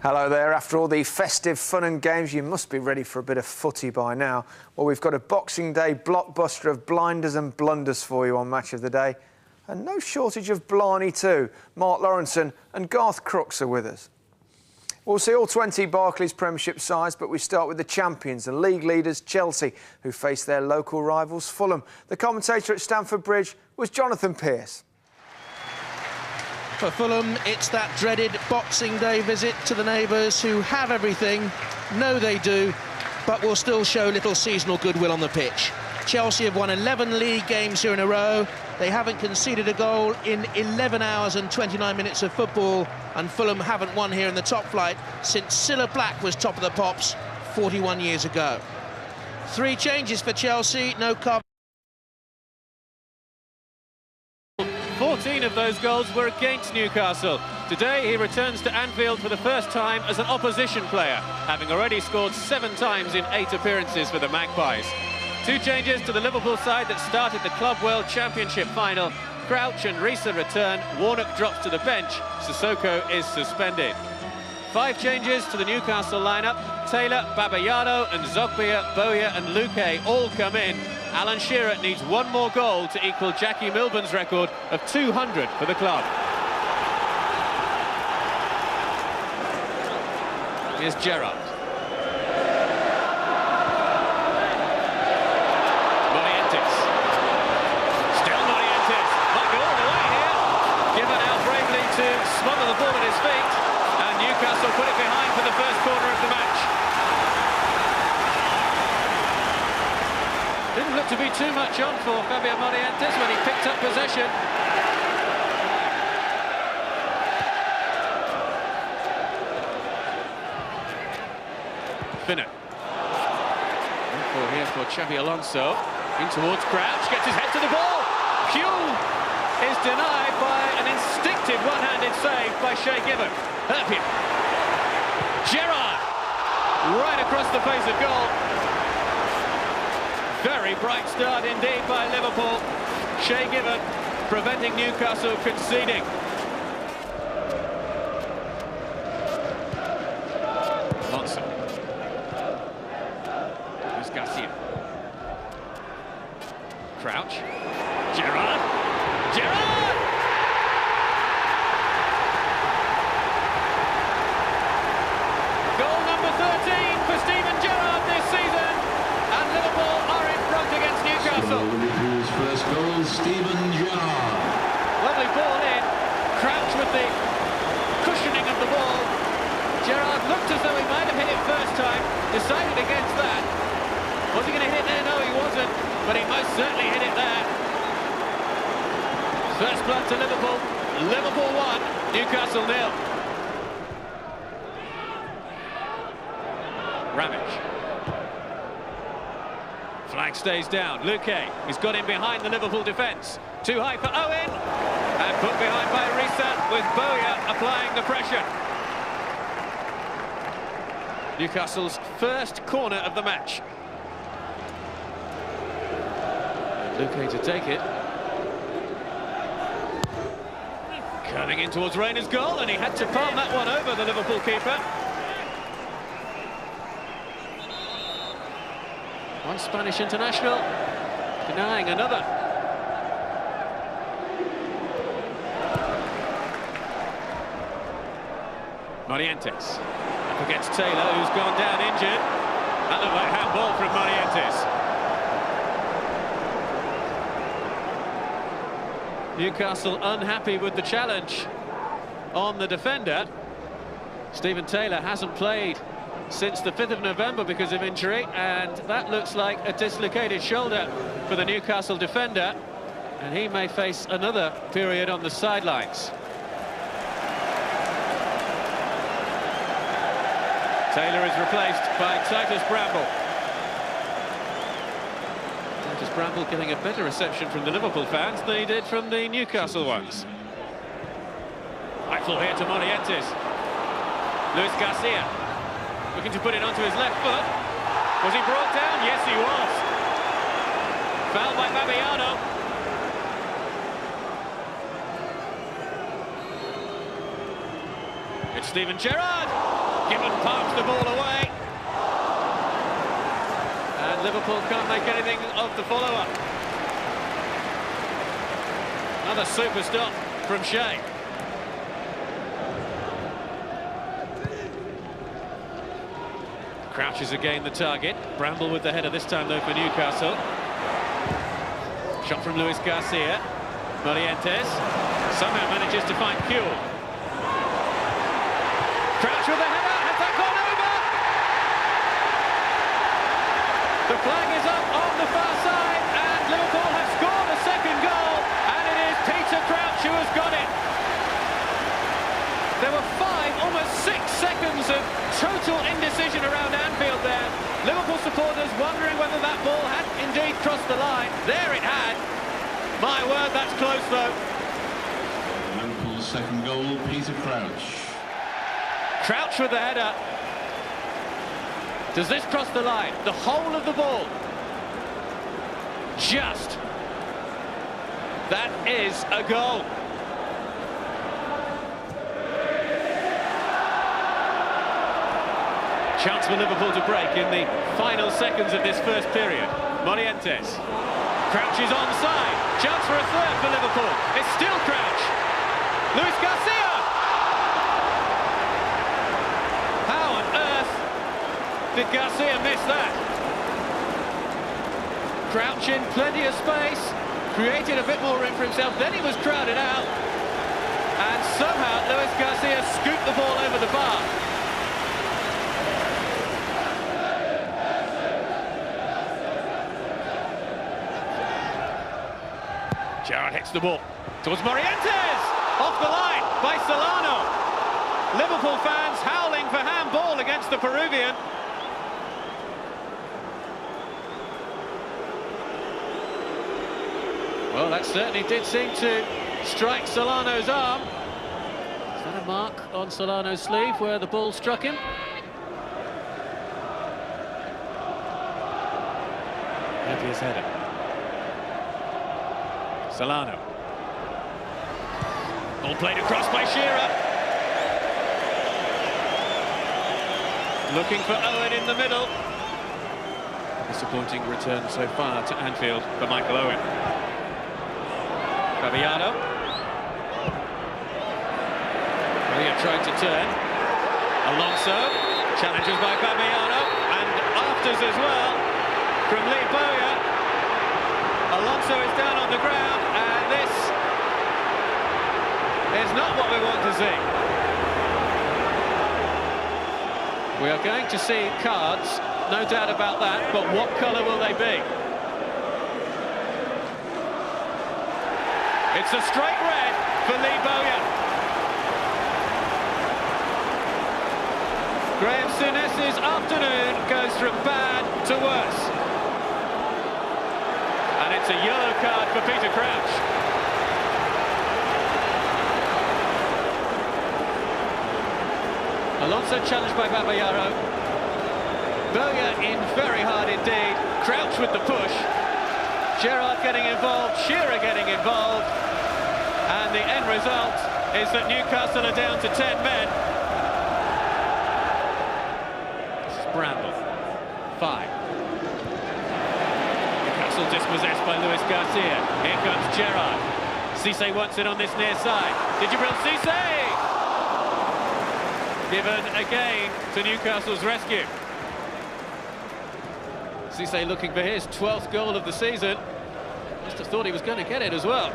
Hello there. After all the festive fun and games, you must be ready for a bit of footy by now. Well, we've got a Boxing Day blockbuster of blinders and blunders for you on Match of the Day. And no shortage of blarney too. Mark Lawrenson and Garth Crooks are with us. We'll see all 20 Barclays Premiership sides, but we start with the champions and league leaders Chelsea, who face their local rivals Fulham. The commentator at Stamford Bridge was Jonathan Pearce. For Fulham, it's that dreaded Boxing Day visit to the neighbours who have everything, know they do, but will still show little seasonal goodwill on the pitch. Chelsea have won 11 league games here in a row. They haven't conceded a goal in 11 hours and 29 minutes of football, and Fulham haven't won here in the top flight since Cilla Black was top of the pops 41 years ago. 3 changes for Chelsea, no cover. 14 of those goals were against Newcastle. Today he returns to Anfield for the first time as an opposition player, having already scored 7 times in 8 appearances for the Magpies. 2 changes to the Liverpool side that started the Club World Championship final. Crouch and Risa return, Warnock drops to the bench, Sissoko is suspended. 5 changes to the Newcastle lineup. Taylor, Babayano and Zogbia, Bowyer and Luque all come in. Alan Shearer needs 1 more goal to equal Jackie Milburn's record of 200 for the club. Here's Gerrard. Morientes. Still Morientes. Might go all the way here. Given out bravely to smother the ball at his feet. And Newcastle put it behind for the first corner of the match. Didn't look to be too much on for Fabio Morientes when he picked up possession. Finnan. Here for Xabi Alonso. In towards Crouch, gets his head to the ball. Pugh is denied by an instinctive one-handed save by Shea Given. Herpia. Gerrard. Right across the face of goal. Very bright start indeed by Liverpool. Shea Given preventing Newcastle conceding. Alonso. Here's Garcia. Crouch. Gerrard. Gerrard! Goal number 13 for Steven Gerrard this season. And Liverpool are in front against Newcastle. Liverpool's first goal, Steven Gerrard. Lovely ball in. Crouch with the cushioning of the ball. Gerrard looked as though he might have hit it first time. Decided against that. Was he going to hit it there? No, he wasn't. But he most certainly hit it there. First blood to Liverpool. Liverpool 1, Newcastle 0. Ramage. Flag stays down. Luque, he's got in behind the Liverpool defence. Too high for Owen. And put behind by Risa with Bowyer applying the pressure. Newcastle's first corner of the match. Luque to take it. Curling in towards Rayner's goal, and he had to palm that one over the Liverpool keeper. One Spanish international denying another. Morientes up against Taylor, who's gone down injured. That looked like handball from Morientes. Newcastle unhappy with the challenge on the defender. Stephen Taylor hasn't played since the 5th of November because of injury, and that looks like a dislocated shoulder for the Newcastle defender, and he may face another period on the sidelines. Taylor is replaced by Titus Bramble. Titus Bramble getting a better reception from the Liverpool fans than he did from the Newcastle ones. Eiffel here to Morientes. Luis Garcia looking to put it onto his left foot. Was he brought down? Yes, he was. Foul by Babayano. It's Steven Gerrard. Gibbon parks the ball away. And Liverpool can't make anything of the follow-up. Another super stop from Shea. Crouch is again the target. Bramble with the header this time though for Newcastle. Shot from Luis Garcia. Morientes somehow manages to find Kuehl. Crouch with the header. Has that gone over? The flag is up on the far side and Liverpool have scored a second goal, and it is Peter Crouch who has got it. There were 5, almost 6 seconds of total indecision around Anfield there. Liverpool supporters wondering whether that ball had indeed crossed the line. There it had. My word, that's close though. Liverpool's second goal, Peter Crouch. Crouch with the header. Does this cross the line? The whole of the ball. Just. That is a goal. Chance for Liverpool to break in the final seconds of this first period. Morientes. Crouch is onside. Chance for a third for Liverpool. It's still Crouch. Luis Garcia. How on earth did Garcia miss that? Crouch in plenty of space. Created a bit more room for himself. Then he was crowded out. And somehow Luis Garcia scooped the ball over the bar. Gerrard hits the ball towards Morientes, off the line by Solano. Liverpool fans howling for handball against the Peruvian. Well, that certainly did seem to strike Solano's arm. Is that a mark on Solano's sleeve where the ball struck him? Happiest header. Solano. Ball played across by Shearer. Looking for Owen in the middle. Disappointing return so far to Anfield for Michael Owen. Fabiano. William trying to turn. Alonso. Challenges by Fabiano. And afters as well from Lee Bowyer. Alonso is down on the ground, and this is not what we want to see. We are going to see cards, no doubt about that, but what colour will they be? It's a straight red for Lee Bowyer. Graham Souness's afternoon goes from bad to worse. And it's a yellow card for Peter Crouch. Alonso challenged by Babayaro. Bowyer in very hard indeed. Crouch with the push. Gerrard getting involved, Shearer getting involved. And the end result is that Newcastle are down to 10 men. This is Bramble. 5. Dispossessed by Luis Garcia. Here comes Gerrard. Cisse wants it on this near side. Djibril Cisse! Given again to Newcastle's rescue. Cisse looking for his 12th goal of the season. Must have thought he was going to get it as well.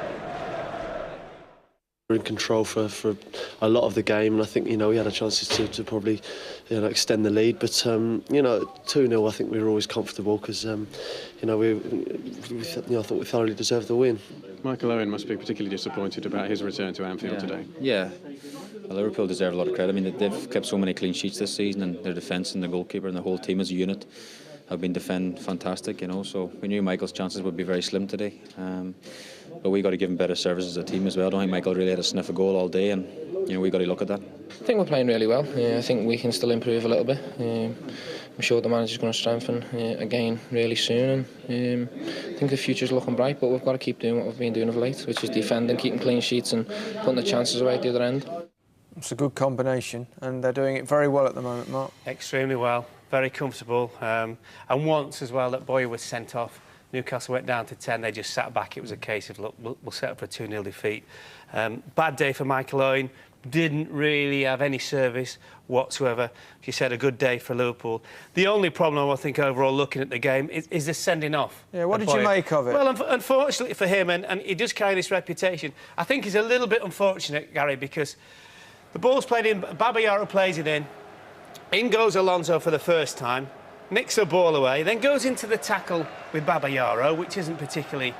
We're in control for a lot of the game, and I think, you know, we had a chance to probably, you know, extend the lead, but you know, 2-0 I think we were always comfortable because you know, I thought we thoroughly deserved the win. Michael Owen must be particularly disappointed about his return to Anfield today. Yeah, well, Liverpool deserve a lot of credit. I mean, they've kept so many clean sheets this season, and their defence and the goalkeeper and the whole team as a unit have been defending fantastic, you know, so we knew Michael's chances would be very slim today. But we got to give him better service as a team as well. I don't think Michael really had a sniff of goal all day, and you know, we got to look at that. I think we're playing really well. I think we can still improve a little bit. I'm sure the manager's going to strengthen again really soon, and I think the future's looking bright, but we've got to keep doing what we've been doing of late, which is defending, keeping clean sheets and putting the chances away at the other end. It's a good combination, and they're doing it very well at the moment, Mark. Extremely well, very comfortable. And once as well that Boyer was sent off, Newcastle went down to 10, they just sat back. It was a case of, look, we'll set up for a 2-0 defeat. Bad day for Michael Owen, didn't really have any service whatsoever. She said a good day for Liverpool. The only problem, I think, overall, looking at the game, is the sending off. Yeah, what did you make of it? Well, unfortunately for him, and he does carry this reputation, I think he's a little bit unfortunate, Gary, because the ball's played in, Babayaro plays it in goes Alonso for the first time, nicks the ball away, then goes into the tackle with Babayaro, which isn't particularly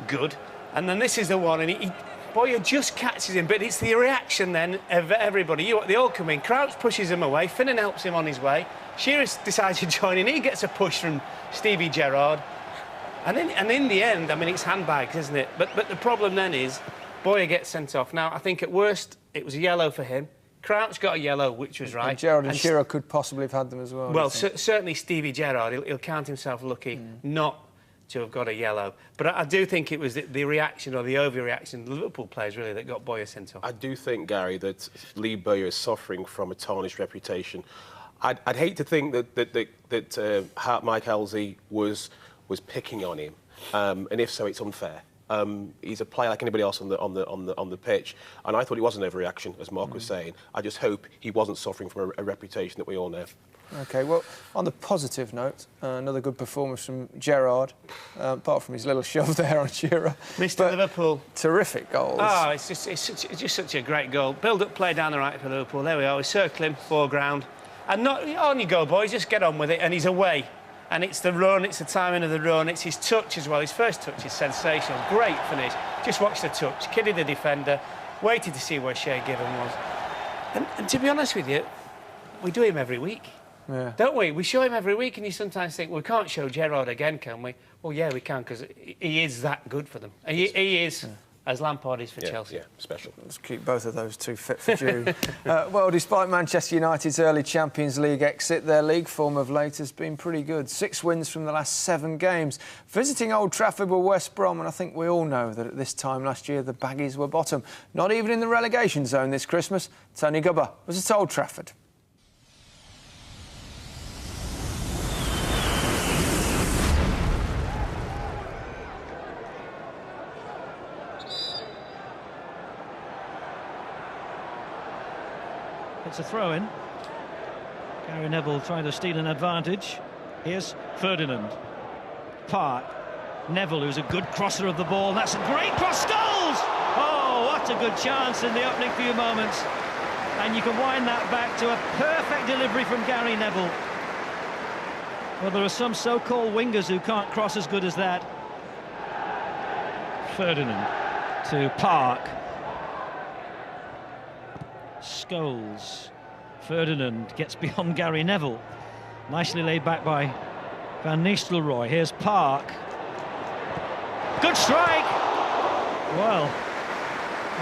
good, and then this is the one, and Boyer just catches him, but it's the reaction then of everybody. They all come in, Crouch pushes him away, Finnan helps him on his way, Shearer decides to join in, he gets a push from Stevie Gerrard, and in the end, I mean, it's handbags, isn't it? But the problem then is, Boyer gets sent off. Now, I think at worst, it was a yellow for him. Crouch got a yellow, which was right. And Gerrard and Shearer could possibly have had them as well. Well, certainly Stevie Gerrard, he'll count himself lucky not to have got a yellow. But I do think it was the reaction or the overreaction of the Liverpool players, really, that got Boyer sent off. I do think, Gary, that Lee Bowyer is suffering from a tarnished reputation. I'd hate to think that Mike Halsey was picking on him, and if so, it's unfair. He's a player like anybody else on the pitch, and I thought it was an overreaction, as Mark was saying. I just hope he wasn't suffering from a reputation that we all know. OK, well, on the positive note, another good performance from Gerrard, apart from his little shove there on Shearer. Mr. Liverpool. Terrific goals. Oh, it's just such a great goal. Build-up play down the right for Liverpool. There we are, we circle him, foreground. And not on you go, boys, just get on with it, and he's away. And it's the run, it's the timing of the run, it's his touch as well. His first touch is sensational, great finish. Just watch the touch, kidded the defender, waited to see where Shea Given was. And to be honest with you, we do him every week. Yeah. Don't we? We show him every week, and you sometimes think, well, we can't show Gerrard again, can we? Well, yeah, we can, because he is that good for them. He is, as Lampard is for Chelsea. Yeah, special. Let's keep both of those two fit for June. Well, despite Manchester United's early Champions League exit, their league form of late has been pretty good. 6 wins from the last 7 games. Visiting Old Trafford were West Brom, and I think we all know that at this time last year, the Baggies were bottom. Not even in the relegation zone this Christmas. Tony Gubba was at Old Trafford. It's a throw-in. Gary Neville trying to steal an advantage. Here's Ferdinand. Park. Neville, who's a good crosser of the ball. That's a great cross. Scholes! Oh, what a good chance in the opening few moments. And you can wind that back to a perfect delivery from Gary Neville. Well, there are some so-called wingers who can't cross as good as that. Ferdinand to Park. Scholes. Ferdinand gets beyond Gary Neville. Nicely laid back by Van Nistelrooy. Here's Park. Good strike! Well,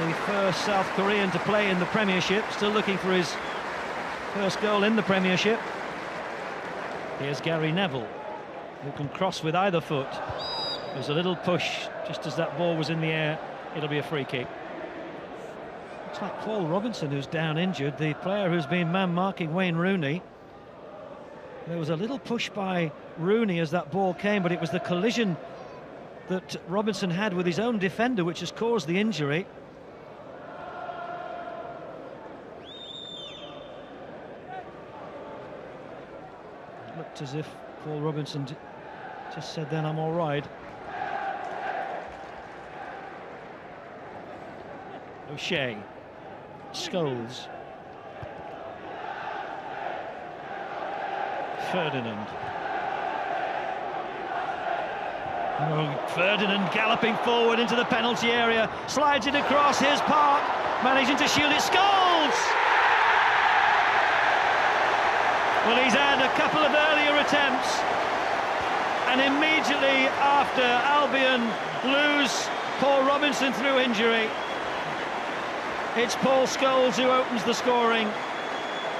the first South Korean to play in the Premiership, still looking for his first goal in the Premiership. Here's Gary Neville, who can cross with either foot. There's a little push just as that ball was in the air. It'll be a free kick. Looks like Paul Robinson, who's down injured, the player who's been man-marking Wayne Rooney. There was a little push by Rooney as that ball came, but it was the collision that Robinson had with his own defender which has caused the injury. It looked as if Paul Robinson just said then, I'm all right. O'Shea. Scholes. Ferdinand. Oh, Ferdinand galloping forward into the penalty area, slides it across. Here's Park, managing to shield it. Scholes! Well, he's had a couple of earlier attempts, and immediately after Albion lose Paul Robinson through injury, it's Paul Scholes who opens the scoring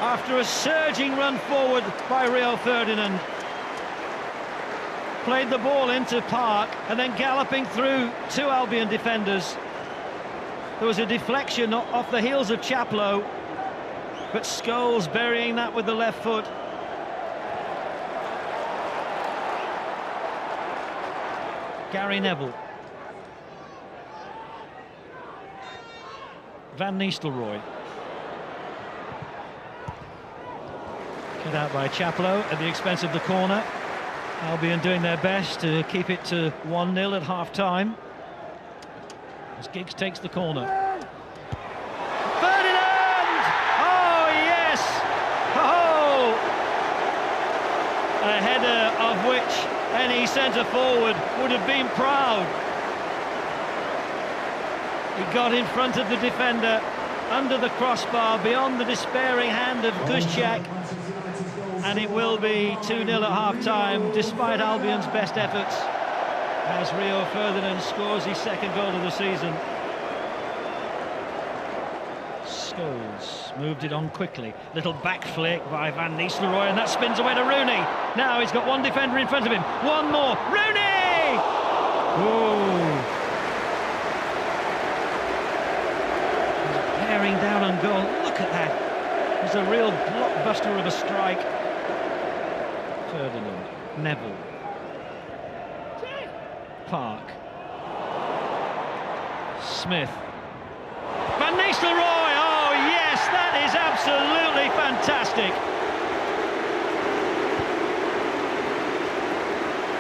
after a surging run forward by Rio Ferdinand. Played the ball into Park and then galloping through 2 Albion defenders. There was a deflection off the heels of Chaplow, but Scholes burying that with the left foot. Gary Neville. Van Nistelrooy. Cut out by Chaplow at the expense of the corner. Albion doing their best to keep it to 1-0 at half-time. As Giggs takes the corner. Ferdinand! Oh, yes! Oh! A header of which any centre-forward would have been proud. He got in front of the defender, under the crossbar, beyond the despairing hand of Kuszczak. And it will be 2-0 at half-time, despite Albion's best efforts, as Rio Ferdinand scores his second goal of the season. Scholes moved it on quickly. Little back flick by Van Nistelrooy, and that spins away to Rooney. Now he's got one defender in front of him. One more. Rooney! Ooh. He's bearing down on goal. Look at that. It's a real blockbuster of a strike. Ferdinand, Neville, Park, Smith, Van Nistelrooy. Oh yes, that is absolutely fantastic.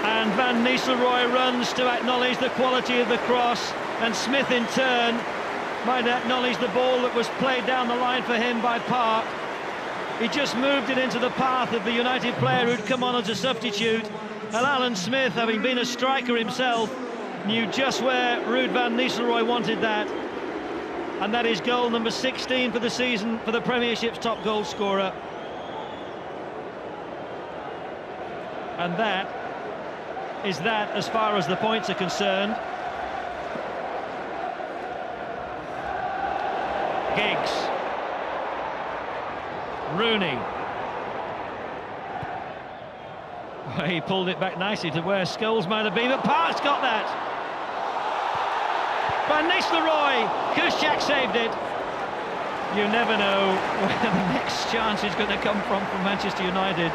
And Van Nistelrooy runs to acknowledge the quality of the cross, and Smith in turn might acknowledge the ball that was played down the line for him by Park. He just moved it into the path of the United player who'd come on as a substitute. And Alan Smith, having been a striker himself, knew just where Ruud van Nistelrooy wanted that. And that is goal number 16 for the season for the Premiership's top goal scorer. And that is that as far as the points are concerned. Giggs. Rooney. Well, he pulled it back nicely to where Scholes might have been, but Park's got that. Van Nistelrooy, Kuszczak saved it. You never know where the next chance is going to come from Manchester United.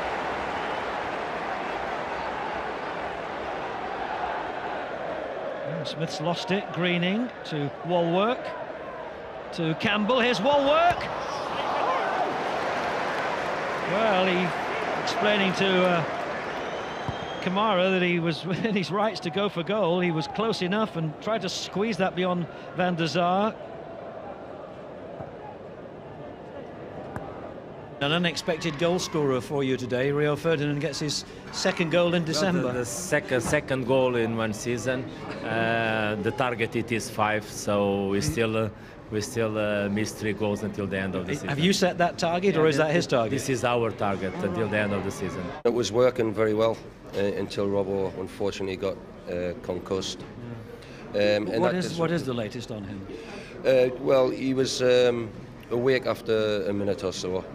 And Smith's lost it. Greening to Walwork, to Campbell. Here's Walwork. Well, he explaining to Kamara that he was within his rights to go for goal. He was close enough and tried to squeeze that beyond Van der Sar. An unexpected goal scorer for you today. Rio Ferdinand gets his second goal in December. The second goal in one season. The target it is 5, so we still miss 3 goals until the end of the season. Have you set that target, or is that his target? This is our target until the end of the season. It was working very well until Robbo unfortunately got concussed. What is the latest on him? Well, he was awake after a minute or so.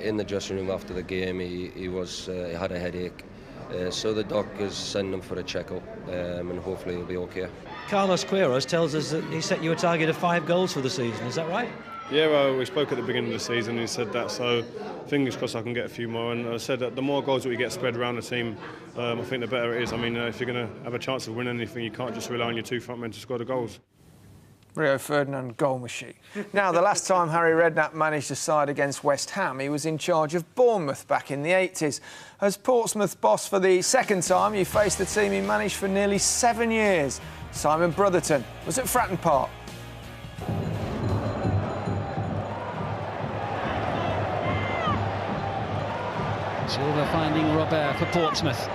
In the dressing room after the game, he had a headache. So the doctors sent him for a checkup, and hopefully he'll be okay. Carlos Queiroz tells us that he set you a target of 5 goals for the season. Is that right? Yeah, well, we spoke at the beginning of the season. He said that, so fingers crossed I can get a few more. And I said that the more goals that we get spread around the team, I think the better it is. I mean, if you're going to have a chance of winning anything, you can't just rely on your 2 front men to score the goals. Rio Ferdinand, goal machine. Now, the last time Harry Redknapp managed a side against West Ham, he was in charge of Bournemouth back in the 80s. As Portsmouth boss for the second time, he faced the team he managed for nearly 7 years. Simon Brotherton was at Fratton Park. Silva finding Robert for Portsmouth.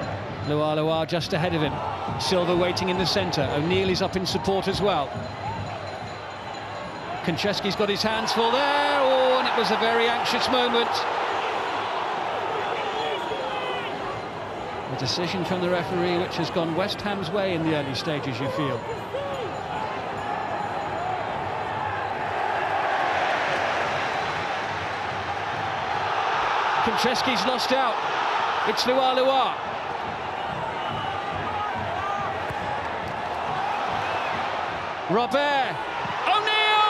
Loire just ahead of him. Silva waiting in the centre. O'Neill is up in support as well. Konchesky's got his hands full there. Oh, and it was a very anxious moment. A decision from the referee which has gone West Ham's way in the early stages, you feel. Konchesky's lost out. It's Loire. Robert. O'Neill!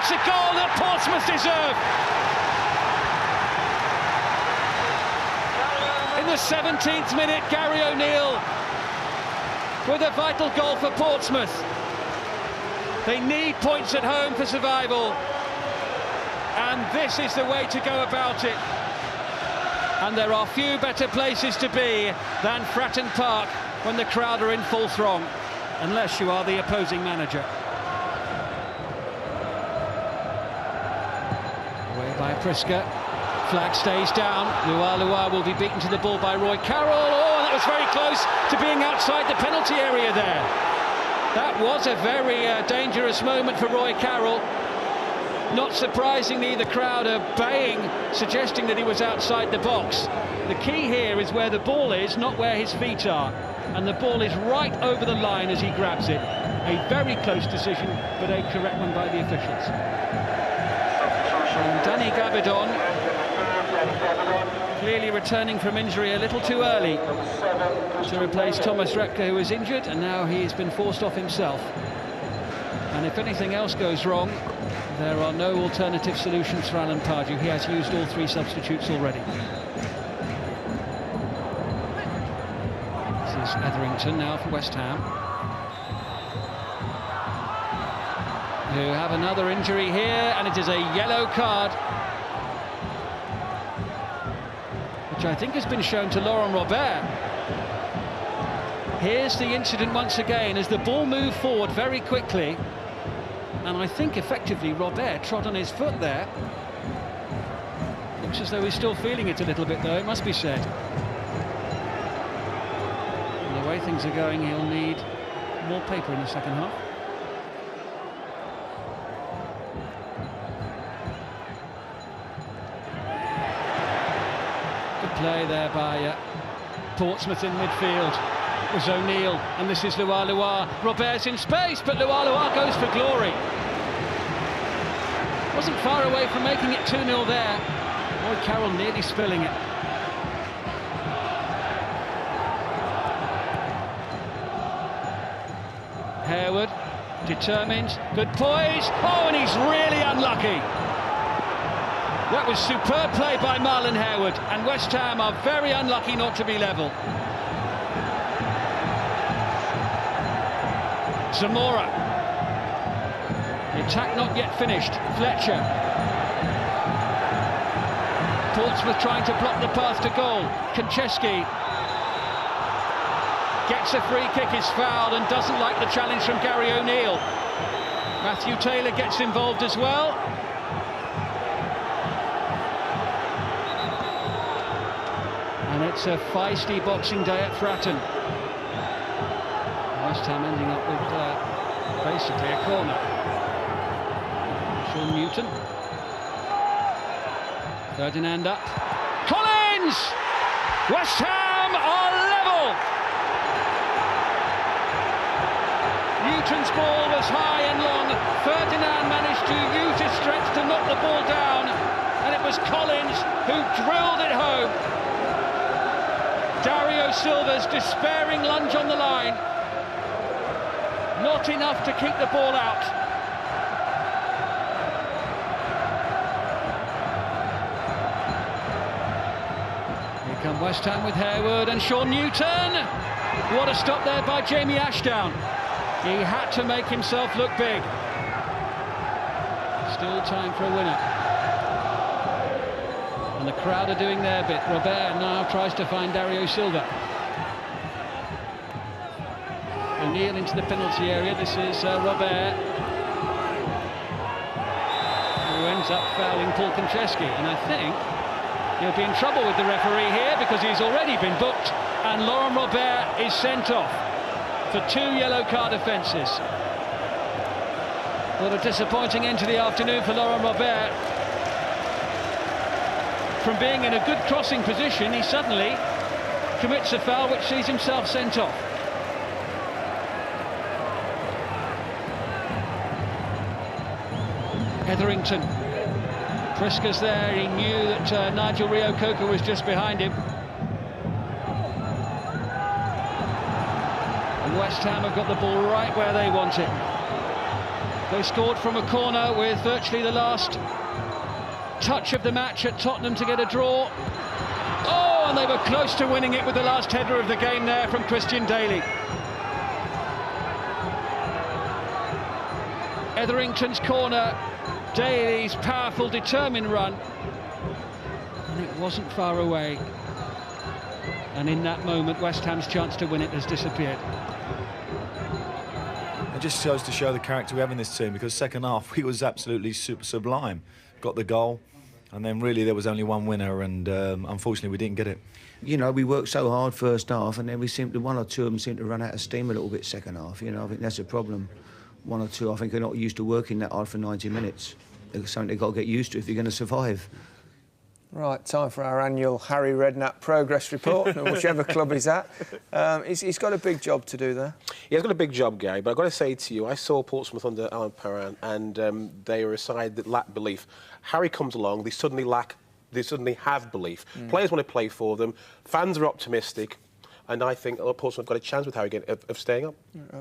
It's a goal that Portsmouth deserve. In the 17th minute, Gary O'Neill with a vital goal for Portsmouth. They need points at home for survival, and this is the way to go about it. And there are few better places to be than Fratton Park when the crowd are in full throng, unless you are the opposing manager. Away by Priska. Flag stays down. Lua will be beaten to the ball by Roy Carroll. Oh, that was very close to being outside the penalty area there. That was a very dangerous moment for Roy Carroll. Not surprisingly, the crowd are baying, suggesting that he was outside the box. The key here is where the ball is, not where his feet are. And the ball is right over the line as he grabs it. A very close decision, but a correct one by the officials. And Danny Gabidon, clearly returning from injury a little too early to replace Thomas Repke, who was injured, and now he's been forced off himself. And if anything else goes wrong, there are no alternative solutions for Alan Pardew. He has used all 3 substitutes already. This is Etherington now for West Ham, who have another injury here, and it is a yellow card, which I think has been shown to Laurent Robert. Here's the incident once again as the ball moved forward very quickly, and I think effectively Robert trod on his foot there. Looks as though he's still feeling it a little bit, though, it must be said. And the way things are going, he'll need more paper in the second half. Play there by Portsmouth in midfield. It was O'Neill, and this is Lua. Robert's in space, but Lua goes for glory. Wasn't far away from making it 2-0 there. Roy Carroll nearly spilling it. Harewood, determined, good poise. Oh, and he's really unlucky. That was superb play by Marlon Harewood, and West Ham are very unlucky not to be level. Zamora. The attack not yet finished. Fletcher. Portsmouth trying to block the path to goal. Konchesky gets a free kick, is fouled, and doesn't like the challenge from Gary O'Neill. Matthew Taylor gets involved as well. And it's a feisty Boxing Day at Fratton. West Ham ending up with basically a corner. Sean Newton. Ferdinand up. Collins! West Ham are level! Newton's ball was high and long. Ferdinand managed to use his strength to knock the ball down, and it was Collins who drilled it home. Dario Silva's despairing lunge on the line. Not enough to keep the ball out. Here come West Ham with Harewood and Sean Newton. What a stop there by Jamie Ashdown. He had to make himself look big. Still time for a winner. And the crowd are doing their bit. Robert now tries to find Dario Silva. O'Neill into the penalty area. This is Robert, who ends up fouling Paul Konchesky. And I think he'll be in trouble with the referee here because he's already been booked, and Laurent Robert is sent off for 2 yellow card offences. What a disappointing end to the afternoon for Laurent Robert. From being in a good crossing position, he suddenly commits a foul which sees himself sent off. Etherington. Priska's there. He knew that Nigel Rio-Coker was just behind him. And West Ham have got the ball right where they want it. They scored from a corner with virtually the last touch of the match at Tottenham to get a draw. Oh, and they were close to winning it with the last header of the game there from Christian Daly. Etherington's corner, Daly's powerful, determined run, and it wasn't far away. And in that moment, West Ham's chance to win it has disappeared. It just shows to show the character we have in this team, because second half he was absolutely super sublime. Got the goal, and then really there was only one winner, and unfortunately we didn't get it. You know, we worked so hard first half, and then we seemed to, one or two of them seemed to run out of steam a little bit second half. You know, I think that's a problem. One or two, I think, are not used to working that hard for 90 minutes. It's something they've got to get used to if you're going to survive. Right, time for our annual Harry Redknapp progress report, whichever club he's at. He's got a big job to do there. He has got a big job, Gary, but I've got to say to you, I saw Portsmouth under Alan Perrin, and they are a side that lacked belief. Harry comes along, they suddenly have belief. Players want to play for them, fans are optimistic, and I think Portsmouth have got a chance with Harry again of staying up.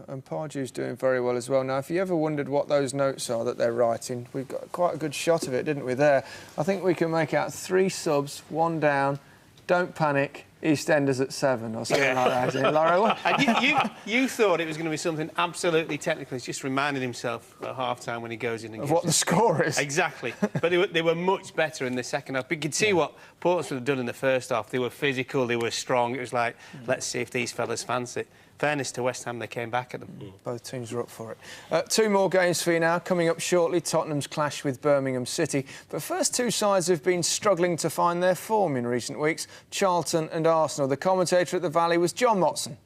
And Pardew's doing very well as well. Now, if you ever wondered what those notes are that they're writing, we've got quite a good shot of it, didn't we, there? I think we can make out 3 subs, 1 down, don't panic, EastEnders at 7 or something like that, isn't it, Laura? And you thought it was going to be something absolutely technical. He's just reminding himself at half-time when he goes in and of what the score is. Exactly. But they were much better in the second half. But you could see what Portsmouth had done in the first half. They were physical, they were strong. It was like, let's see if these fellas fancy it. Fairness to West Ham, they came back at them. Both teams were up for it. 2 more games for you now. Coming up shortly, Tottenham's clash with Birmingham City. But first, 2 sides have been struggling to find their form in recent weeks, Charlton and Arsenal. The commentator at the Valley was John Motson.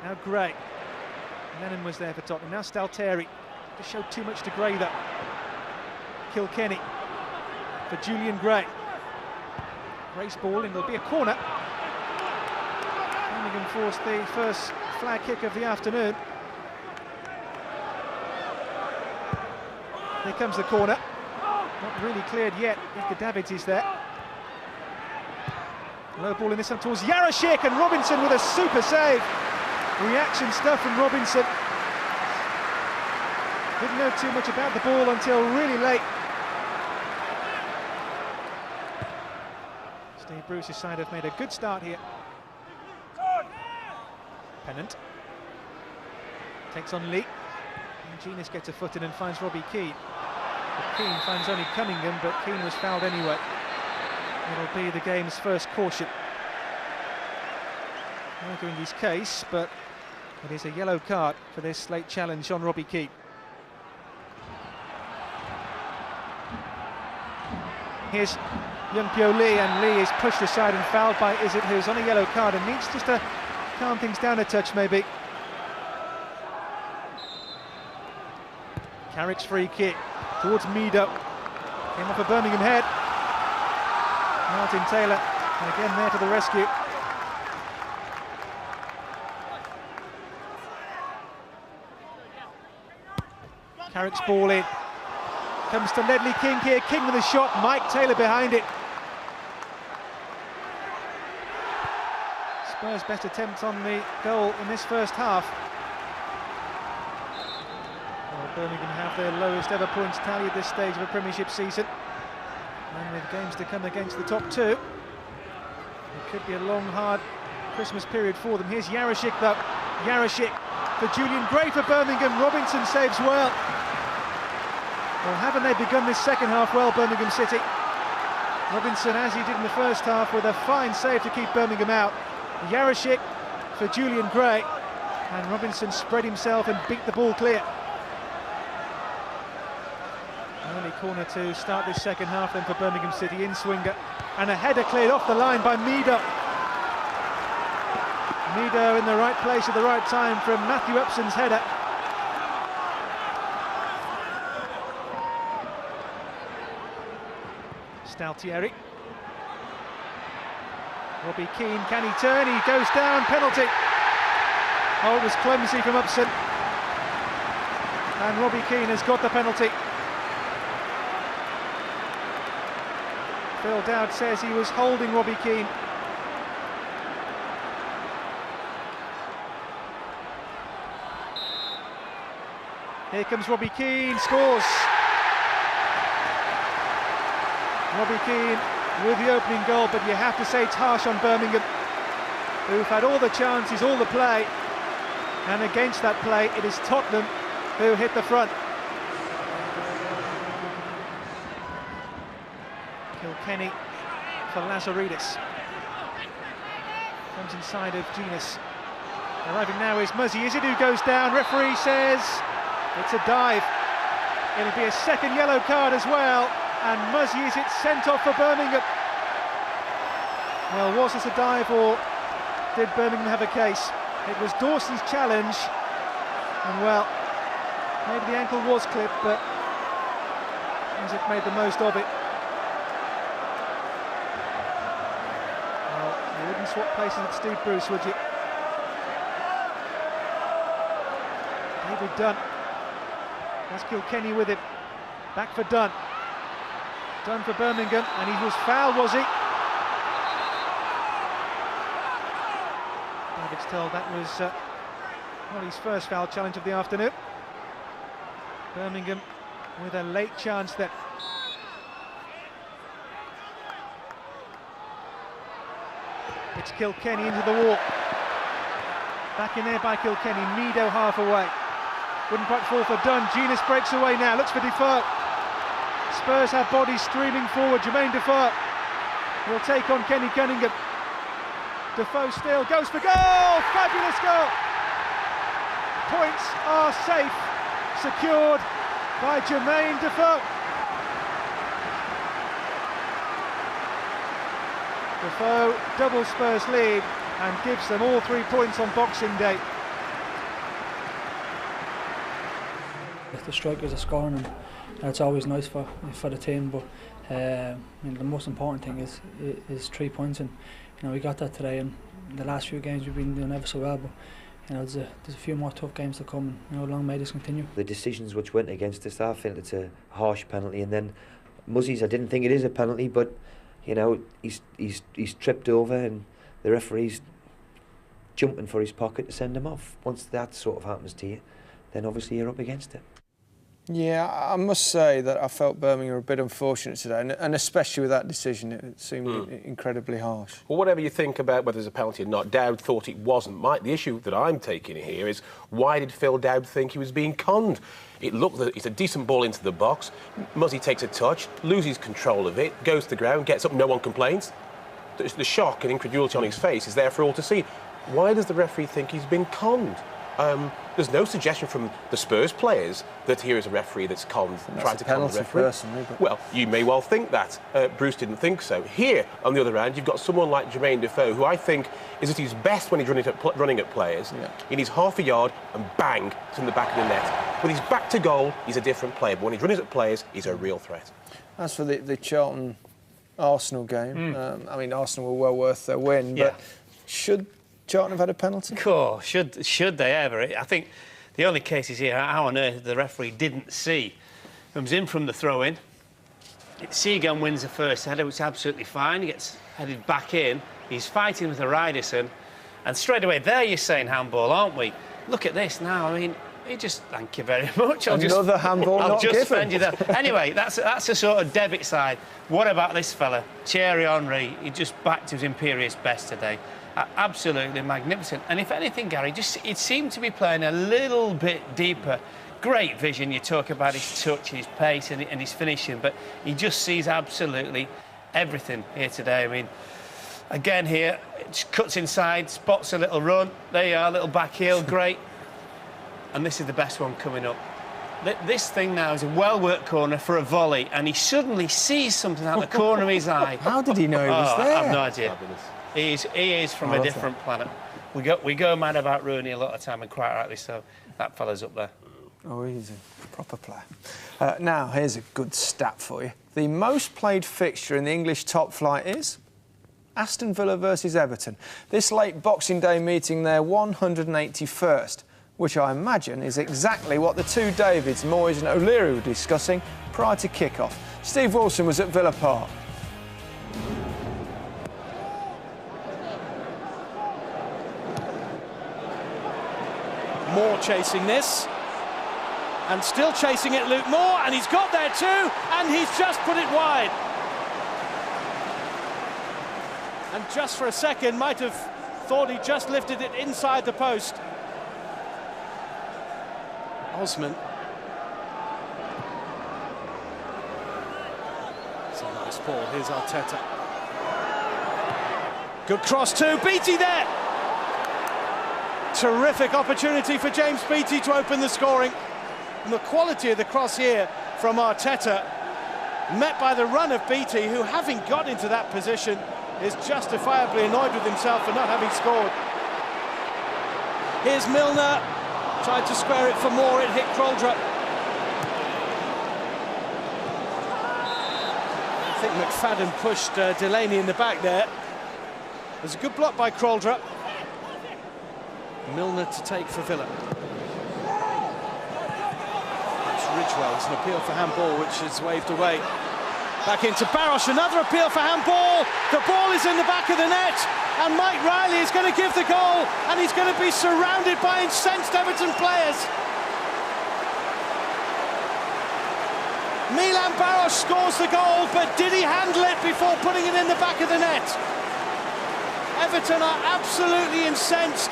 Now Gray. Lennon was there for Tottenham. Now Stalteri. Just showed too much to Gray, that. Kilkenny for Julian Gray. Gray's ball, and there'll be a corner. Birmingham forced the first flag kick of the afternoon. Here comes the corner. Not really cleared yet. Ika Davids is there. Low ball in this one towards Yarashik, and Robinson with a super save. Reaction stuff from Robinson. Didn't know too much about the ball until really late. Steve Bruce's side have made a good start here. Pennant takes on Lee. And Genius gets a foot in and finds Robbie Keane. But Keane finds only Cunningham, but Keane was fouled anyway. It'll be the game's first caution. Arguing his case, but it is a yellow card for this late challenge on Robbie Keane. Here's young Pio Lee, and Lee is pushed aside and fouled by Izzet, who's on a yellow card and needs just to calm things down a touch, maybe. Carrick's free kick towards Meadow. Came off a Birmingham head. Martin Taylor, again there to the rescue. Carrick's ball in. Comes to Ledley King here, King with a shot, Mike Taylor behind it. Spurs' best attempt on the goal in this first half. Well, Birmingham have their lowest ever points tally at this stage of a Premiership season. And with games to come against the top 2, it could be a long, hard Christmas period for them. Here's Yarashik though. Yarashik for Julian Gray for Birmingham. Robinson saves well. Well, haven't they begun this second half well, Birmingham City? Robinson, as he did in the first half, with a fine save to keep Birmingham out. Yarashik for Julian Gray, and Robinson spread himself and beat the ball clear. Early corner to start this second half then for Birmingham City in swinger, and a header cleared off the line by Meadow. Meadow in the right place at the right time from Matthew Upson's header. Stalteri. Robbie Keane, can he turn? He goes down, penalty. Oh, it was clumsy from Upson. And Robbie Keane has got the penalty. Phil Dowd says he was holding Robbie Keane. Here comes Robbie Keane, scores! Robbie Keane with the opening goal, but you have to say it's harsh on Birmingham, who've had all the chances, all the play, and against that play it is Tottenham who hit the front. Kilkenny for Lazaridis. Comes inside of Genus. Arriving now is Muzzy. Is it who goes down? Referee says it's a dive. It'll be a second yellow card as well, and Muzzy is it sent off for Birmingham. Well, was this a dive or did Birmingham have a case? It was Dawson's challenge, and well, maybe the ankle was clipped, but has it made the most of it? Well, you wouldn't swap places with Steve Bruce, would you? David Dunn. That's Kilkenny with him. Back for Dunn. Dunn for Birmingham, and he was fouled, was he? David's told that was not his first foul challenge of the afternoon. Birmingham with a late chance then. It's Kilkenny into the wall. Back in there by Kilkenny, Meadow half away. Wouldn't quite fall for Dunn. Genus breaks away now, looks for Defoe. Spurs have bodies streaming forward. Jermaine Defoe will take on Kenny Cunningham. Defoe still goes for goal! Fabulous goal! Points are safe, secured by Jermaine Defoe. Defoe doubles Spurs lead and gives them all 3 points on Boxing Day. The strikers are scoring, and it's always nice for the team. But the most important thing is 3 points, and we got that today. And the last few games we've been doing ever so well. But there's a few more tough games to come, and long may this continue. The decisions which went against us, I think it's a harsh penalty. And then Muzzy's, I didn't think it is a penalty, but he's tripped over, and the referee's jumping for his pocket to send him off. Once that sort of happens to you, then obviously you're up against it. Yeah, I must say that I felt Birmingham were a bit unfortunate today, and especially with that decision, it seemed incredibly harsh. Well, whatever you think about whether there's a penalty or not, Dowd thought it wasn't. The issue that I'm taking here is, why did Phil Dowd think he was being conned? It looked that it's a decent ball into the box. Muzzy takes a touch, loses control of it, goes to the ground, gets up, no one complains. The shock and incredulity on his face is there for all to see. Why does the referee think he's been conned? There's no suggestion from the Spurs players that here is a referee that's trying to con the referee. Personally, but... Well, you may well think that. Bruce didn't think so. Here, on the other hand, you've got someone like Jermaine Defoe, who I think is at his best when he's running at players. Yeah. He needs half a yard and bang, it's in the back of the net. When he's back to goal, he's a different player. But when he's running at players, he's a real threat. As for the Charlton-Arsenal game, I mean, Arsenal were well worth their win, but should Charlton have had a penalty? Cool. Should they ever? I think the only case is here, how on earth the referee didn't see. Comes in from the throw-in. Seagan wins the first header, which is absolutely fine. He gets headed back in. He's fighting with Ryderson. And straight away there you're saying handball, aren't we? Look at this now. I mean, thank you very much. Another handball not given. I'll just defend you there. Anyway, that's a sort of debit side. What about this fella? Thierry Henry, he just backed his imperious best today. Absolutely magnificent. And if anything, Gary, it seemed to be playing a little bit deeper. Great vision. You talk about his touch, his pace and his finishing, but he just sees absolutely everything here today. I mean, again here, it cuts inside, spots a little run. There you are, little back heel, great. And this is the best one coming up. This thing now is a well-worked corner for a volley, and he suddenly sees something out the corner of his eye. How did he know he was there? I have no idea. He is from a different planet. We go mad about Rooney a lot of time, and quite rightly so. That fella's up there. Oh, he's a proper player. Now, here's a good stat for you. The most played fixture in the English top flight is Aston Villa versus Everton. This late Boxing Day meeting their 181st, which I imagine is exactly what the two Davids, Moyes and O'Leary, were discussing prior to kick-off. Steve Wilson was at Villa Park. Moore chasing this. And still chasing it, Luke Moore, and he's got there too, and he's just put it wide. And just for a second, might have thought he just lifted it inside the post. Osman. It's a nice ball, here's Arteta. Good cross too, Beattie there! Terrific opportunity for James Beattie to open the scoring. And the quality of the cross here from Arteta, met by the run of Beattie, who, having got into that position, is justifiably annoyed with himself for not having scored. Here's Milner, tried to square it for Moore, it hit Kroldrup. I think McFadden pushed Delaney in the back there. There's a good block by Kroldrup. Milner to take for Villa. That's Ridgewell, it's an appeal for handball which is waved away. Back into Barrosh, another appeal for handball. The ball is in the back of the net, and Mike Riley is going to give the goal, and he's going to be surrounded by incensed Everton players. Milan Barrosh scores the goal, but did he handle it before putting it in the back of the net? Everton are absolutely incensed.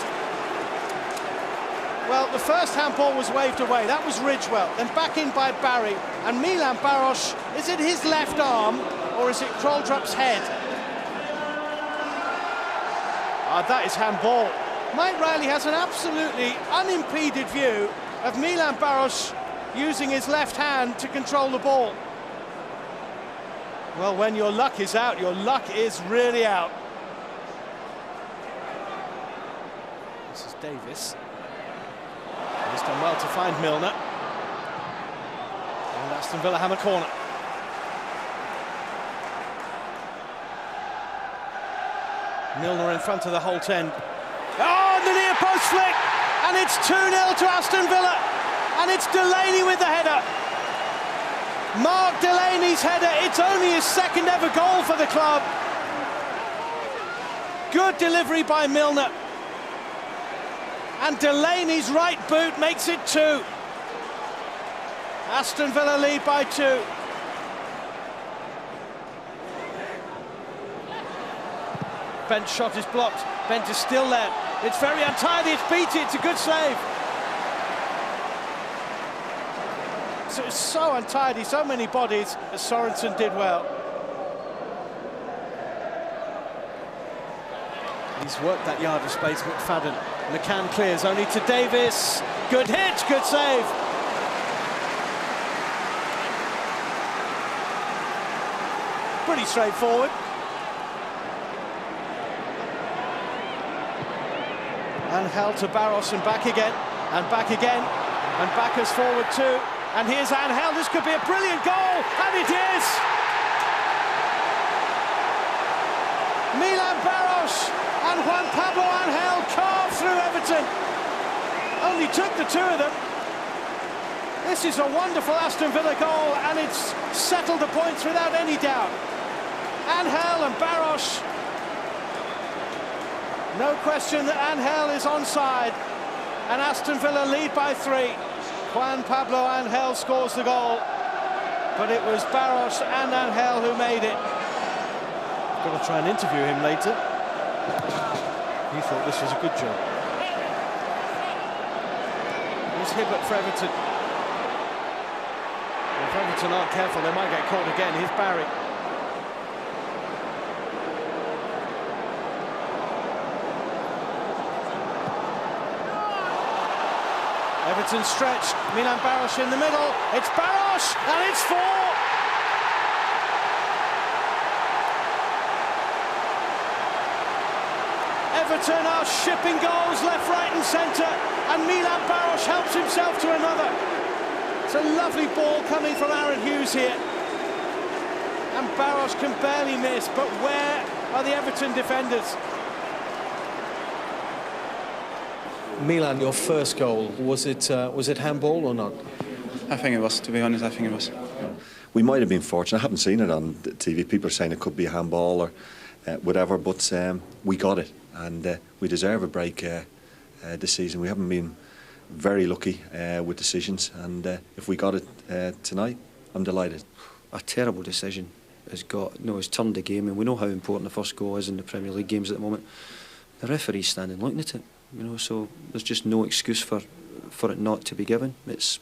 Well, the first handball was waved away, that was Ridgewell, then back in by Barry, and Milan Barrosh, is it his left arm, or is it Kroldrup's head? That is handball. Mike Riley has an absolutely unimpeded view of Milan Barrosh using his left hand to control the ball. Well, when your luck is out, your luck is really out. This is Davis. He's done well to find Milner. And Aston Villa have a corner. Milner in front of the Holt end. Oh, and the near post flick! And it's 2-0 to Aston Villa. And it's Delaney with the header. Mark Delaney's header. It's only his second ever goal for the club. Good delivery by Milner. And Delaney's right boot makes it 2. Aston Villa lead by 2. Bent's shot is blocked. Bent is still there. It's very untidy. It's Beattie. It's a good save. So it's so untidy, so many bodies. Sorensen did well. He's worked that yard of space, McFadden. McCann clears only to Davis. Good hit, good save. Pretty straightforward. And held to Barros and back again, and back again, and backers forward too. And here's Angel. This could be a brilliant goal, and it is. Milan Barros and Juan Pablo Angel carved through Everton. Only took the two of them. This is a wonderful Aston Villa goal, and it's settled the points without any doubt. Angel and Barros. No question that Angel is onside, and Aston Villa lead by 3. Juan Pablo Angel scores the goal, but it was Barros and Angel who made it. Got to try and interview him later. He thought this was a good job. Here's Hibbert for Everton. If Everton aren't careful, they might get caught again. Here's Barry. Everton stretched, Milan Barros in the middle, it's Barros, and it's 4! Everton are shipping goals left, right and centre, and Milan Barros helps himself to another. It's a lovely ball coming from Aaron Hughes here. And Barros can barely miss, but where are the Everton defenders? Milan, your first goal, was it handball or not? I think it was, to be honest, I think it was. We might have been fortunate. I haven't seen it on the TV. People are saying it could be a handball or whatever, but we got it, and we deserve a break this season. We haven't been very lucky with decisions, and if we got it tonight, I'm delighted. A terrible decision has turned the game, and we know how important the first goal is in the Premier League games at the moment. The referee's standing looking at it, so there's just no excuse for it not to be given. It's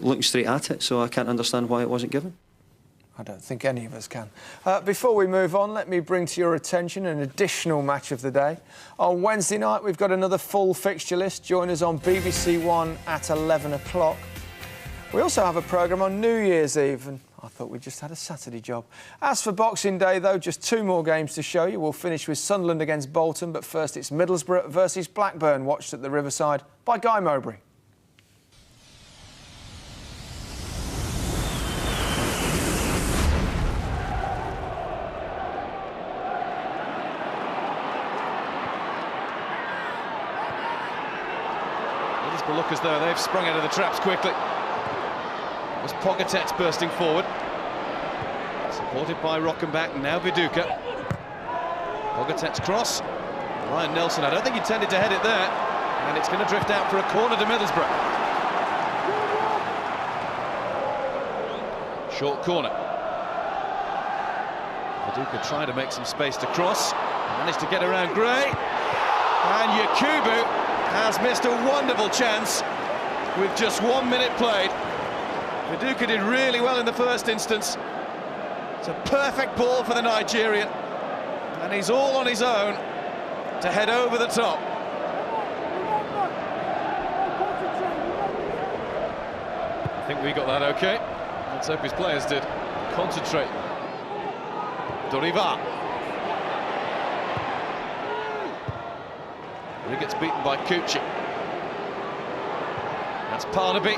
looking straight at it, so I can't understand why it wasn't given. I don't think any of us can. Before we move on, let me bring to your attention an additional match of the day. On Wednesday night, we've got another full fixture list. Join us on BBC One at 11 o'clock. We also have a programme on New Year's Eve, and I thought we just had a Saturday job. As for Boxing Day, though, just 2 more games to show you. We'll finish with Sunderland against Bolton, but first it's Middlesbrough versus Blackburn, watched at the Riverside by Guy Mowbray. Middlesbrough look as though they've sprung out of the traps quickly. Was Pogatetz bursting forward, supported by Rockenbach, now Viduka. Pogatetz cross, Ryan Nelson, I don't think he intended to head it there, and it's going to drift out for a corner to Middlesbrough. Short corner. Viduka trying to make some space to cross, managed to get around Gray, and Yakubu has missed a wonderful chance with just 1 minute played. Viduka did really well in the first instance. It's a perfect ball for the Nigerian, and he's all on his own to head over the top. I think we got that okay. Let's hope his players did. Concentrate. Doriva. He gets beaten by Kuchi. That's Parnaby.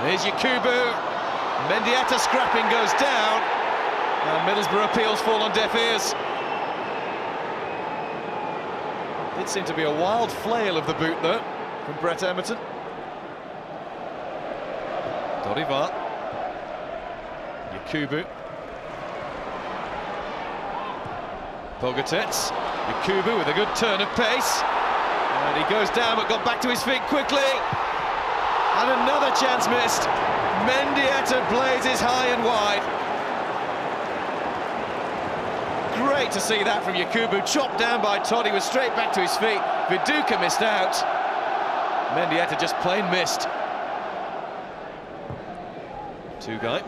Here's Yakubu. Mendieta scrapping goes down, and Middlesbrough appeals fall on deaf ears. Did seem to be a wild flail of the boot, though, from Brett Emerton. Doriva. Yakubu. Pogatetz. Yakubu with a good turn of pace. And he goes down, but got back to his feet quickly. And another chance missed. Mendieta blazes high and wide. Great to see that from Yakubu. Chopped down by Todd, he was straight back to his feet. Viduka missed out. Mendieta just plain missed. Two-guy.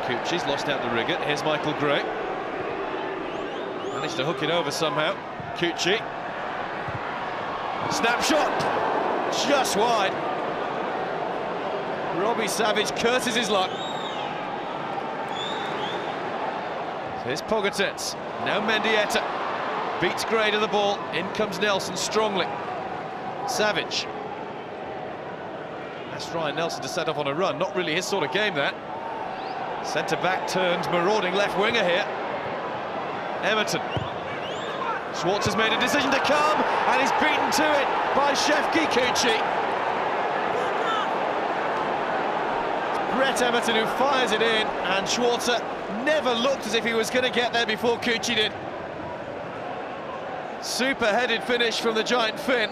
Kuchi's lost out the rigger. Here's Michael Gray. Managed to hook it over somehow. Kuchi. Snapshot. Just wide. Robbie Savage curses his luck. Here's Pogatetz. Now Mendieta. Beats Gray to the ball. In comes Nelson strongly. Savage. That's Ryan Nelson to set off on a run. Not really his sort of game, that. Centre-back turned marauding left winger here. Emerton. Schwartz has made a decision to come, and he's beaten to it by Shefki Kuchi. Brett Emerton who fires it in, and Schwarzer never looked as if he was going to get there before Kuchi did. Super-headed finish from the giant Finn.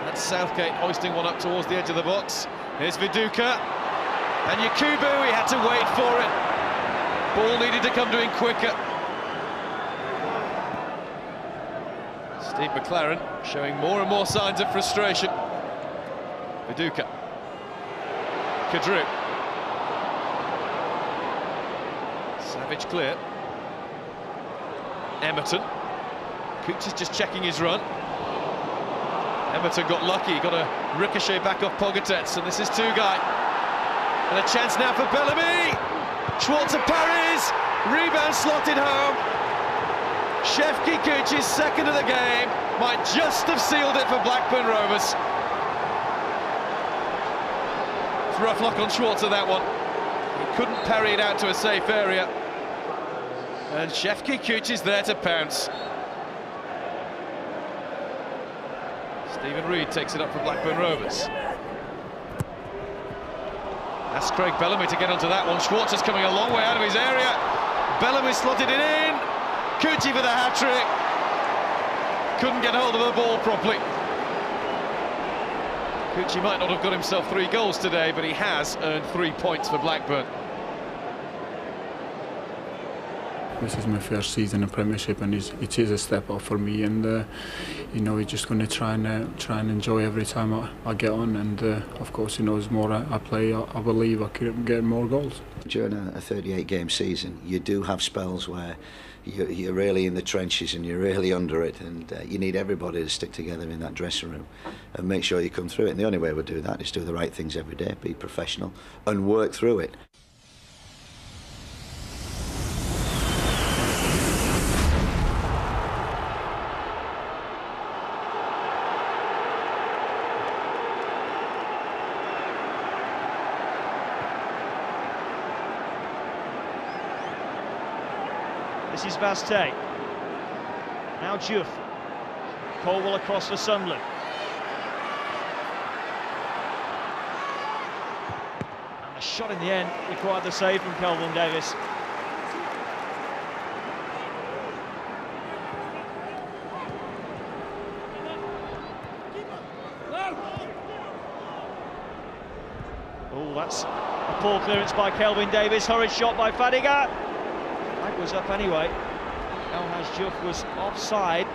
That's Southgate hoisting one up towards the edge of the box. Here's Viduka. And Yakubu, he had to wait for it. Ball needed to come to him quicker. Steve McLaren showing more and more signs of frustration. Viduka. Kadru. Savage clear. Emerton. Cooch is just checking his run. Emerton got lucky, got a ricochet back off Pogatetz, and this is two-guy. And a chance now for Bellamy. Schwarzer parries. Rebound slotted home. Shefki Kuchi's second of the game might just have sealed it for Blackburn Rovers. It's rough luck on Schwarzer, that one. He couldn't parry it out to a safe area. And Shefki Kuchi's there to pounce. Stephen Reid takes it up for Blackburn Rovers. That's Craig Bellamy to get onto that one. Schwartz is coming a long way out of his area. Bellamy slotted it in. Kuti for the hat-trick. Couldn't get hold of the ball properly. Kuti might not have got himself 3 goals today, but he has earned 3 points for Blackburn. This is my first season in Premiership, and it is a step up for me. And you know, we're just going to try and enjoy every time I get on. And of course, you know, as more I play, I believe I can get more goals. During a 38-game season, you do have spells where you're really in the trenches and you're really under it, and you need everybody to stick together in that dressing room and make sure you come through it. And the only way we'll do that is do the right things every day, be professional and work through it. This is Bastet. Now Diouf. Colwell across for Sunderland. And the shot in the end required the save from Kelvin Davis. Oh, that's a poor clearance by Kelvin Davis. Hurried shot by Fadiga. Flag was up anyway. El Diouf was offside.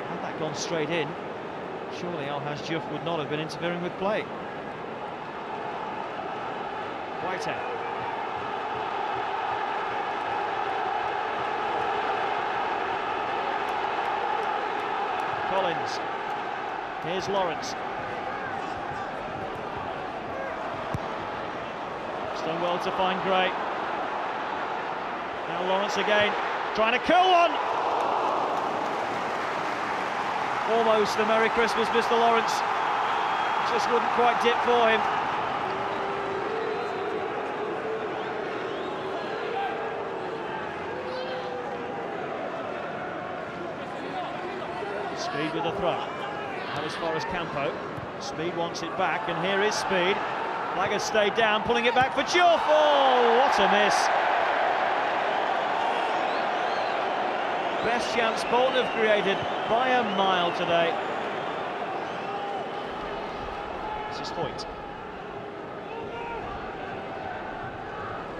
Had that gone straight in, surely El Diouf would not have been interfering with play. Whitehead. Collins. Here's Lawrence. Done well to find Gray. Now Lawrence again, trying to curl one. Almost a Merry Christmas, Mr. Lawrence. Just wouldn't quite dip for him. Speed with the throw. Not as far as Campo. Speed wants it back, and here is Speed. Flag has stayed down, pulling it back for Diouf. Oh, what a miss. Best chance Bolton have created by a mile today. This is Hoyt.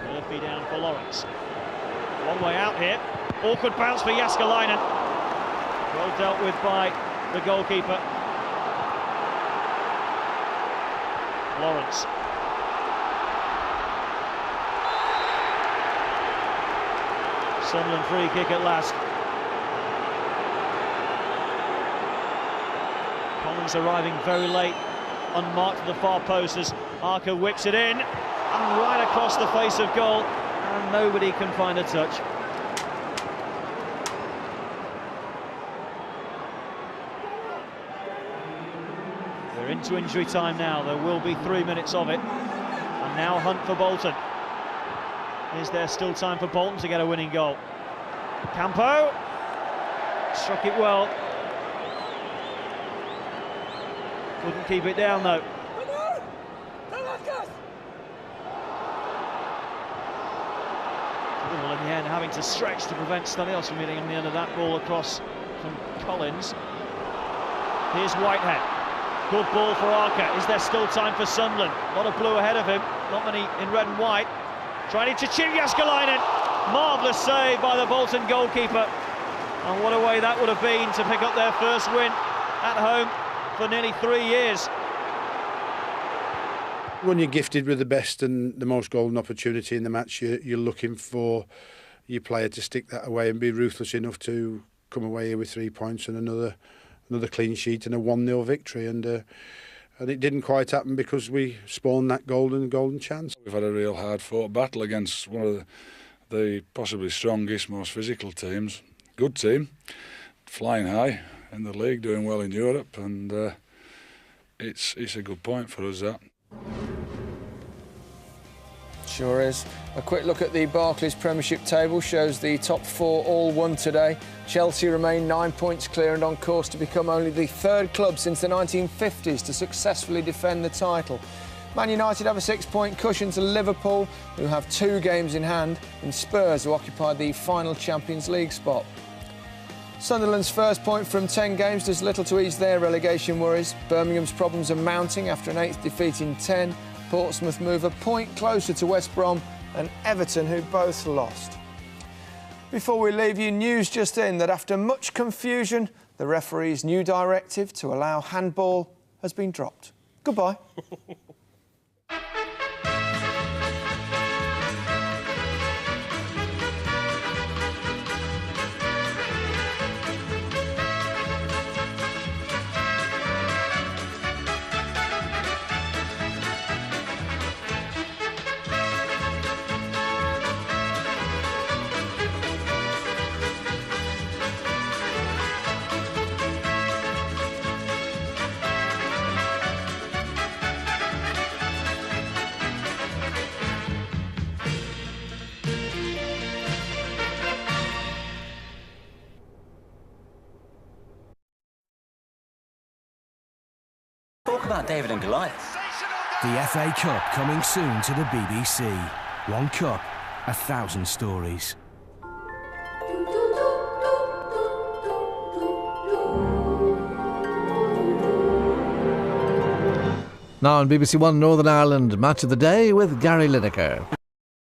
Murphy down for Lawrence. One way out here. Awkward bounce for Jääskeläinen. Well dealt with by the goalkeeper. Lawrence. Sunderland free kick at last. Collins arriving very late, unmarked to the far post as Arca whips it in, and right across the face of goal, and nobody can find a touch. We're into injury time now. There will be 3 minutes of it, and now Hunt for Bolton. Is there still time for Bolton to get a winning goal? Campo struck it well. Couldn't keep it down though. Well, in the end, having to stretch to prevent Stanios from getting on the end of that ball across from Collins. Here's Whitehead. Good ball for Arca. Is there still time for Sunderland? A lot of blue ahead of him. Not many in red and white. Trying to chip Jääskeläinen. Marvellous save by the Bolton goalkeeper. And what a way that would have been to pick up their first win at home for nearly 3 years. When you're gifted with the best and the most golden opportunity in the match, you're looking for your player to stick that away and be ruthless enough to come away here with 3 points and another clean sheet and a 1-0 victory. And it didn't quite happen because we spawned that golden chance. We've had a real hard-fought battle against one of the possibly strongest, most physical teams. Good team, flying high in the league, doing well in Europe, and it's a good point for us, that. Sure is. A quick look at the Barclays Premiership table shows the top 4 all won today. Chelsea remain 9 points clear and on course to become only the 3rd club since the 1950s to successfully defend the title. Man United have a 6-point cushion to Liverpool, who have 2 games in hand, and Spurs, who occupy the final Champions League spot. Sunderland's first point from 10 games does little to ease their relegation worries. Birmingham's problems are mounting after an 8th defeat in 10. Portsmouth move a point closer to West Brom and Everton, who both lost. Before we leave you, news just in that after much confusion, the referee's new directive to allow handball has been dropped. Goodbye. Talk about David and Goliath. The FA Cup coming soon to the BBC. 1 cup, 1,000 stories. Now on BBC One Northern Ireland, Match of the Day with Gary Lineker.